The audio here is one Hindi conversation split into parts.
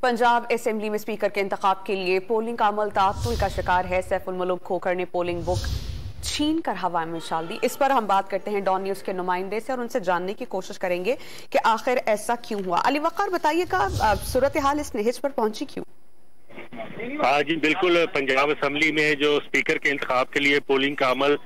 पंजाब असेंबली में स्पीकर के इंतखाब के लिए पोलिंग का अमल ताअत्तुल का शिकार है। सैफुल मुल्क खोखर ने पोलिंग बुक छीन कर हवा में उछाल दी। इस पर हम बात करते हैं डॉन न्यूज के नुमाइंदे से और उनसे जानने की कोशिश करेंगे कि आखिर ऐसा क्यों हुआ। अली वक़ार, बताइएगा सूरत हाल इस नहिज पर पहुंची क्यों? हाँ जी, बिल्कुल। पंजाब असेंबली में जो स्पीकर के इंतखाब के लिए पोलिंग का अमल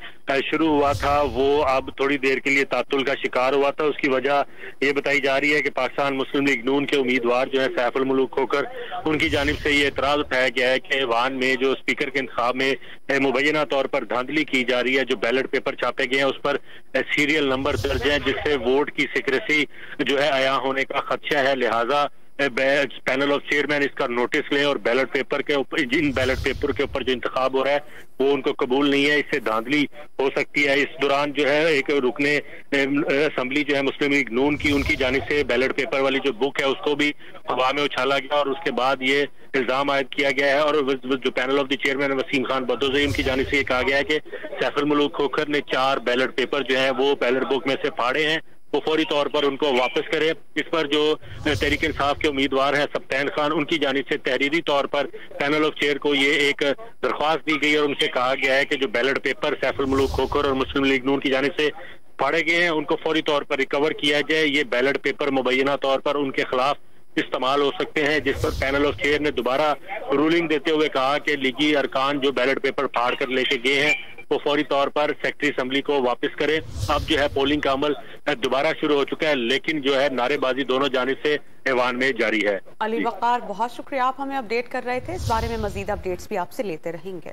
शुरू हुआ था वो अब थोड़ी देर के लिए तातुल का शिकार हुआ था। उसकी वजह ये बताई जा रही है कि पाकिस्तान मुस्लिम लीग नून के उम्मीदवार जो है सैफुल मुल्क खोखर, उनकी जानिब से ये एतराज उठाया गया है कि ऐवान में जो स्पीकर के इंतखाब में मुबैना तौर पर धांधली की जा रही है। जो बैलेट पेपर छापे गए हैं उस पर सीरियल नंबर दर्ज है, जिससे वोट की सिक्रेसी जो है अया होने का खदशा है। लिहाजा पैनल ऑफ चेयरमैन इसका नोटिस लें और बैलेट पेपर के ऊपर, जिन बैलेट पेपर के ऊपर जो इंतखाब हो रहा है वो उनको कबूल नहीं है। इससे धांधली हो सकती है। इस दौरान जो है एक रुकने असेंबली जो है मुस्लिम लीग नून की, उनकी जानिब से बैलेट पेपर वाली जो बुक है उसको भी हवा में उछाला गया और उसके बाद ये इल्जाम आयद किया गया है। और जो panel of the chairman Waseem Khan Badozai, उनकी जानिब से ये कहा गया है कि सैफुल मुल्क खोखर ने 4 बैलेट पेपर जो है वो बैलेट बुक में से फाड़े हैं, वो फौरी तौर पर उनको वापस करे। इस पर जो तहरीक इंसाफ के उम्मीदवार हैं सब्तैन खान, उनकी जानिब से तहरीरी तौर पर पैनल ऑफ चेयर को ये एक दरख्वास्त दी गई और उनसे कहा गया है कि जो बैलेट पेपर सैफुल मुल्क खोखर और मुस्लिम लीग नून की जानिब से फाड़े गए हैं उनको फौरी तौर पर रिकवर किया जाए। ये बैलेट पेपर मुबैना तौर पर उनके खिलाफ इस्तेमाल हो सकते हैं, जिस पर पैनल ऑफ चेयर ने दोबारा रूलिंग देते हुए कहा कि लीगी अरकान जो बैलेट पेपर फाड़ कर लेके गए हैं वो फौरी तौर पर सेक्रेटरी असेंबली को वापस करें। अब जो है पोलिंग का अमल दोबारा शुरू हो चुका है, लेकिन जो है नारेबाजी दोनों जानिब से ऐवान में जारी है। अली वक़ार, बहुत शुक्रिया, आप हमें अपडेट कर रहे थे। इस बारे में मजीद अपडेट्स भी आपसे लेते रहेंगे।